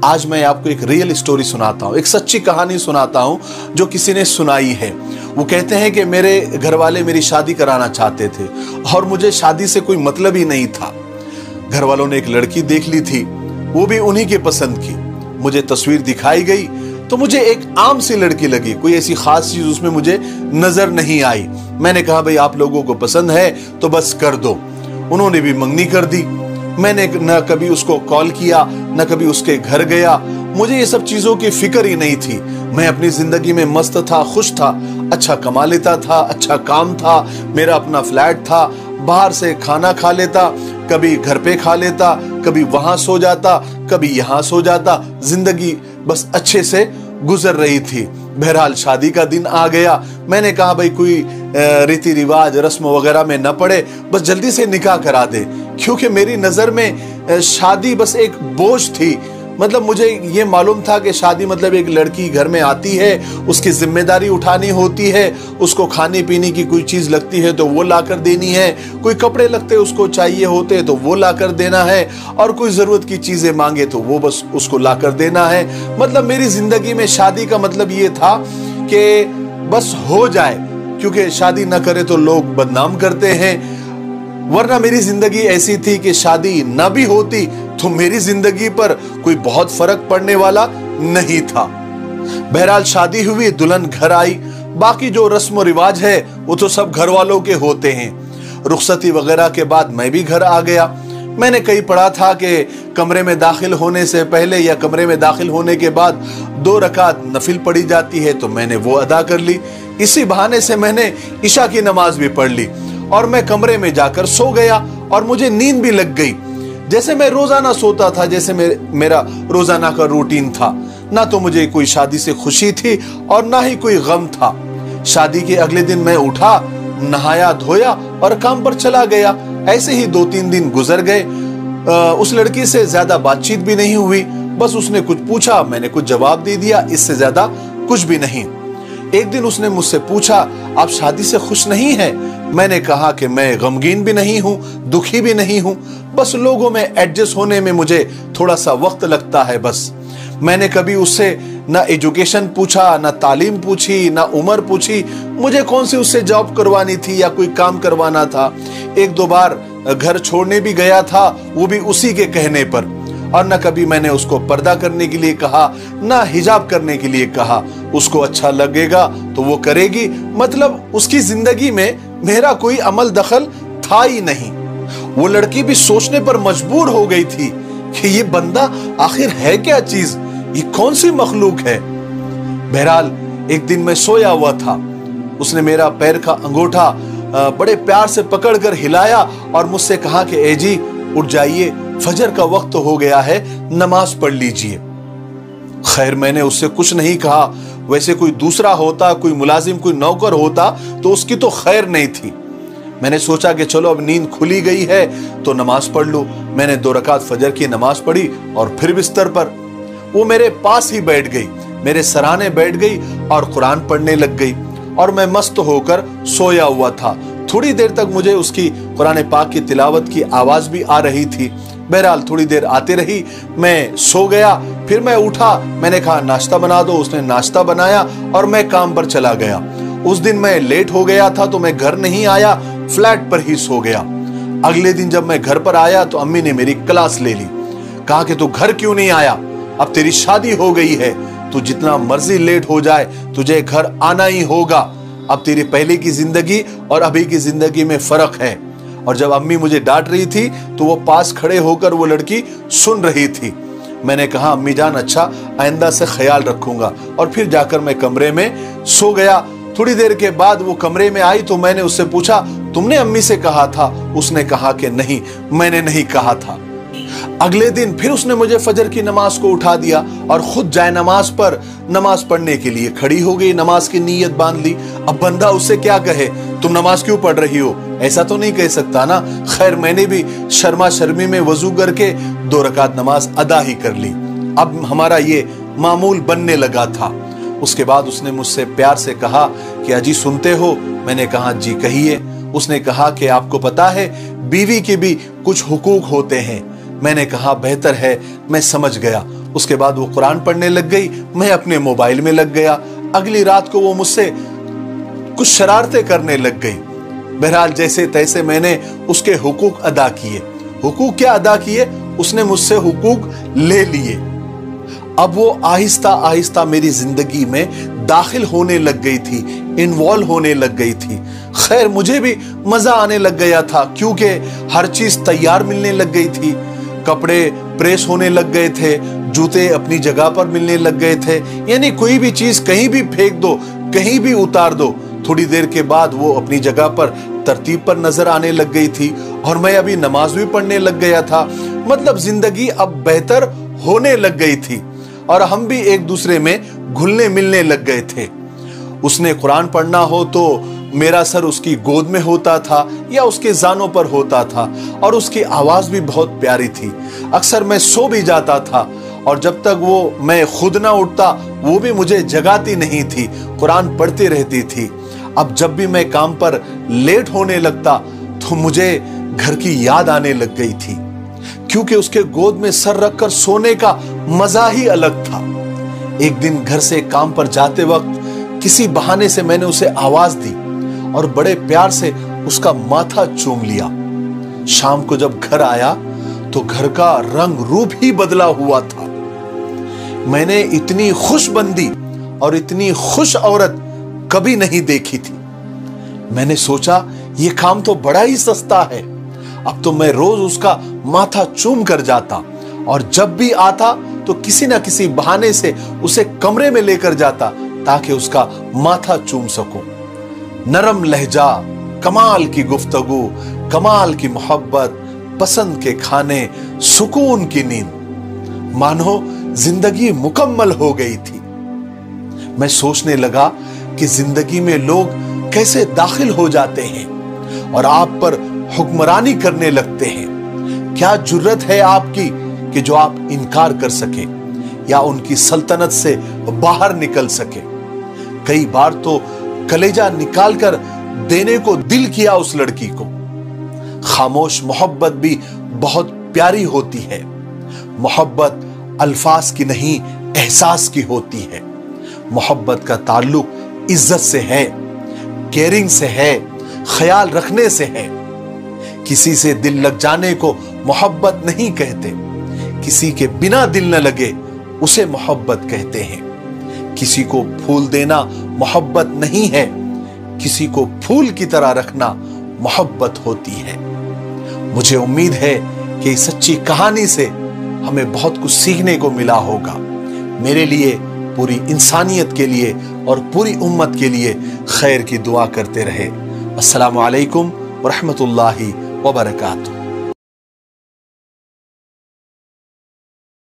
आज मैं आपको एक रियल स्टोरी सुनाता हूँ, एक सच्ची कहानी सुनाता हूँ जो किसी ने सुनाई है। वो कहते हैं कि मेरे घर वाले मेरी शादी कराना चाहते थे और मुझे शादी से कोई मतलब ही नहीं था। घर वालों ने एक लड़की देख ली थी, वो भी उन्हीं के पसंद की। मुझे तस्वीर दिखाई गई तो मुझे एक आम सी लड़की लगी, कोई ऐसी खास चीज उसमें मुझे नजर नहीं आई। मैंने कहा भाई आप लोगों को पसंद है तो बस कर दो। उन्होंने भी मंगनी कर दी। मैंने न कभी उसको कॉल किया, न कभी उसके घर गया। मुझे ये सब चीजों की फिक्र ही नहीं थी। मैं अपनी जिंदगी में मस्त था, खुश था, अच्छा कमा लेता था, अच्छा काम था, मेरा अपना फ्लैट था, बाहर से खाना खा लेता, कभी घर पे खा लेता, कभी वहां सो जाता, कभी यहां सो जाता। जिंदगी बस अच्छे से गुजर रही थी। बहरहाल शादी का दिन आ गया। मैंने कहा भाई कोई रीति रिवाज रस्म वगैरह में न पड़े, बस जल्दी से निकाह करा दे, क्योंकि मेरी नजर में शादी बस एक बोझ थी। मतलब मुझे ये मालूम था कि शादी मतलब एक लड़की घर में आती है, उसकी जिम्मेदारी उठानी होती है, उसको खाने पीने की कोई चीज लगती है तो वो लाकर देनी है, कोई कपड़े लगते उसको चाहिए होते तो वो लाकर देना है, और कोई जरूरत की चीजें मांगे तो वो बस उसको लाकर देना है। मतलब मेरी जिंदगी में शादी का मतलब ये था कि बस हो जाए, क्योंकि शादी न करे तो लोग बदनाम करते हैं। वरना मेरी जिंदगी ऐसी थी कि शादी न भी होती तो मेरी जिंदगी पर कोई बहुत फर्क पड़ने वाला नहीं था। बहरहाल शादी हुई, दुल्हन घर आई। बाकी जो रस्म रिवाज है वो तो सब घर वालों के होते हैं। रुखसती वगैरह के बाद मैं भी घर आ गया। मैंने कहीं पढ़ा था कि कमरे में दाखिल होने से पहले या कमरे में दाखिल होने के बाद 2 रकात नफिल पढ़ी जाती है, तो मैंने वो अदा कर ली। इसी बहाने से मैंने इशा की नमाज भी पढ़ ली और मैं कमरे में जाकर सो गया और मुझे नींद भी लग गई। जैसे मैं रोजाना सोता था, जैसे मेरा रोजाना का रूटीन था। ना तो मुझे कोई शादी से खुशी थी और ना ही कोई गम था। शादी के अगले दिन मैं उठा, नहाया धोया और काम पर चला गया। ऐसे ही 2-3 दिन गुजर गए। उस लड़की से ज्यादा बातचीत भी नहीं हुई। बस उसने कुछ पूछा, मैंने कुछ जवाब दे दिया, इससे ज्यादा कुछ भी नहीं। एक दिन उसने मुझसे पूछा आप शादी से खुश नहीं हैं? मैंने कहा कि मैं गमगीन भी नहीं हूं, दुखी भी नहीं हूं, बस लोगों में एडजस्ट होने में मुझे थोड़ा सा वक्त लगता है बस। मैंने कभी उससे ना एजुकेशन पूछा, ना तालीम पूछी, ना उम्र पूछी। मुझे कौन सी उससे जॉब करवानी थी या कोई काम करवाना था। 1-2 बार घर छोड़ने भी गया था, वो भी उसी के कहने पर। और न कभी मैंने उसको पर्दा करने के लिए कहा, ना हिजाब करने के लिए कहा। उसको अच्छा लगेगा तो वो करेगी। मतलब उसकी जिंदगी में मेरा कोई अमल दखल था ही नहीं। वो लड़की भी सोचने पर मजबूर हो गई थी कि ये बंदा आखिर है क्या चीज, ये कौन सी मखलूक है। बहरहाल एक दिन मैं सोया हुआ था, उसने मेरा पैर का अंगूठा बड़े प्यार से पकड़कर हिलाया और मुझसे कहा कि ए जी उठ जाइए, फजर का वक्त हो गया है, नमाज पढ़ लीजिए। खैर मैंने उससे कुछ नहीं कहा। वैसे कोई दूसरा होता, कोई मुलाजिम, कोई नौकर होता तो उसकी तो खैर नहीं थी। मैंने सोचा कि चलो अब नींद खुली गई है तो नमाज पढ़ लूं। मैंने 2 रकात फजर की नमाज पढ़ी और फिर बिस्तर पर वो मेरे पास ही बैठ गई, मेरे सराहने बैठ गई और कुरान पढ़ने लग गई और मैं मस्त होकर सोया हुआ था। थोड़ी देर तक मुझे उसकी कुरान पाक की तिलावत की आवाज भी आ रही थी। बहरहाल थोड़ी देर आते रही, मैं सो गया। फिर मैं उठा, मैंने कहा नाश्ता बना दो। उसने नाश्ता बनाया और मैं काम पर चला गया। उस दिन मैं लेट हो गया था तो मैं घर नहीं आया, फ्लैट पर ही सो गया। अगले दिन जब मैं घर पर आया तो अम्मी ने मेरी क्लास ले ली। कहा कि तू घर क्यों नहीं आया, अब तेरी शादी हो गई है, तू जितना मर्जी लेट हो जाए तुझे घर आना ही होगा। अब तेरी पहले की जिंदगी और अभी की जिंदगी में फर्क है। और जब अम्मी मुझे डांट रही थी तो वो पास खड़े होकर वो लड़की सुन रही थी। मैंने कहा अम्मी जान अच्छा, आइंदा से ख्याल रखूंगा। और फिर जाकर मैं कमरे में सो गया। थोड़ी देर के बाद वो कमरे में आई तो मैंने उससे पूछा तुमने अम्मी से कहा था? उसने कहा कि नहीं, मैंने नहीं कहा था। अगले दिन फिर उसने मुझे फजर की नमाज को उठा दिया और खुद जाए नमाज पर नमाज पढ़ने के लिए खड़ी हो गई, नमाज की नीयत बांध ली। अब बंदा उससे क्या कहे, तुम नमाज क्यों पढ़ रही हो, ऐसा तो नहीं कह सकता ना। खैर मैंने भी शर्मा शर्मी में वजू करके 2 रकात नमाज अदा ही कर ली। अब हमारा ये मामूल बनने लगा था। उसके बाद उसने मुझसे प्यार से कहा कि अजी सुनते हो? मैंने कहा जी कहिए। उसने कहा कि आपको पता है बीवी के भी कुछ हुकूक होते हैं। मैंने कहा बेहतर है, मैं समझ गया। اس کے بعد وہ قرآن پڑھنے لگ گئی، میں اپنے موبائل میں لگ گیا۔ اگلی رات کو وہ مجھ سے کچھ شرارتیں کرنے لگ گئی۔ بہرحال جیسے تیسے میں نے اس کے حقوق ادا کیے۔ حقوق کیا ادا کیے؟ اس نے مجھ سے حقوق لے لیے۔ اب وہ آہستہ آہستہ میری زندگی میں داخل ہونے لگ گئی تھی، انوالو ہونے لگ گئی تھی۔ خیر مجھے بھی مزہ آنے لگ گیا تھا، کیونکہ ہر چیز تیار ملنے لگ گئی تھی، کپڑے پریس ہونے لگ گئے تھے، جوتے اپنی جگہ پر ملنے لگ گئے تھے، یعنی کوئی بھی چیز کہیں بھی پھینک دو، کہیں بھی اتار دو، تھوڑی دیر کے بعد وہ اپنی جگہ پر ترتیب پر نظر آنے لگ گئی تھی، اور میں ابھی نماز بھی پڑھنے لگ گیا تھا۔ مطلب زندگی اب بہتر ہونے لگ گئی تھی، اور ہم بھی ایک دوسرے میں گھلنے ملنے لگ گئے تھے۔ اس نے قرآن پڑھنا ہو تو میرا سر اس کی گود میں ہوتا تھا یا اس کے زانوں پر ہوتا تھا، اور اس کی آواز بھی بہت پیاری تھی۔ اکثر میں سو بھی جاتا تھا، اور جب تک وہ میں خود نہ اٹھتا وہ بھی مجھے جگاتی نہیں تھی، قرآن پڑھتی رہتی تھی۔ اب جب بھی میں کام پر لیٹ ہونے لگتا تو مجھے گھر کی یاد آنے لگ گئی تھی، کیونکہ اس کے گود میں سر رکھ کر سونے کا مزہ ہی الگ تھا۔ ایک دن گھر سے کام پر جاتے وقت کسی بہانے سے میں نے اسے آواز دی اور بڑے پیار سے اس کا ماتھا چوم لیا۔ شام کو جب گھر آیا تو گھر کا رنگ روپ ہی بدلا ہوا تھا۔ میں نے اتنی خوش بندی اور اتنی خوش عورت کبھی نہیں دیکھی تھی۔ میں نے سوچا یہ کام تو بڑا ہی سستا ہے، اب تو میں روز اس کا ماتھا چوم کر جاتا، اور جب بھی آتا تو کسی نہ کسی بہانے سے اسے کمرے میں لے کر جاتا تاکہ اس کا ماتھا چوم سکوں۔ نرم لہجہ، کمال کی گفتگو، کمال کی محبت، پسند کے کھانے، سکون کی نیند، مانو زندگی مکمل ہو گئی تھی۔ میں سوچنے لگا کہ زندگی میں لوگ کیسے داخل ہو جاتے ہیں اور آپ پر حکمرانی کرنے لگتے ہیں۔ کیا جرت ہے آپ کی کہ جو آپ انکار کر سکے یا ان کی سلطنت سے باہر نکل سکے؟ کئی بار تو کلیجہ نکال کر دینے کو دل کیا اس لڑکی کو۔ خاموش محبت بھی بہت پیاری ہوتی ہے۔ محبت الفاظ کی نہیں احساس کی ہوتی ہے۔ محبت کا تعلق عزت سے ہے، کیئرنگ سے ہے، خیال رکھنے سے ہے۔ کسی سے دل لگ جانے کو محبت نہیں کہتے، کسی کے بنا دل نہ لگے اسے محبت کہتے ہیں۔ کسی کو پھول دینا محبت نہیں ہے، کسی کو پھول کی طرح رکھنا محبت ہوتی ہے۔ مجھے امید ہے کہ اس سچی کہانی سے ہمیں بہت کچھ سیکھنے کو ملا ہوگا۔ میرے لیے، پوری انسانیت کے لیے اور پوری امت کے لیے خیر کی دعا کرتے رہے۔ السلام علیکم ورحمۃ اللہ وبرکاتہ۔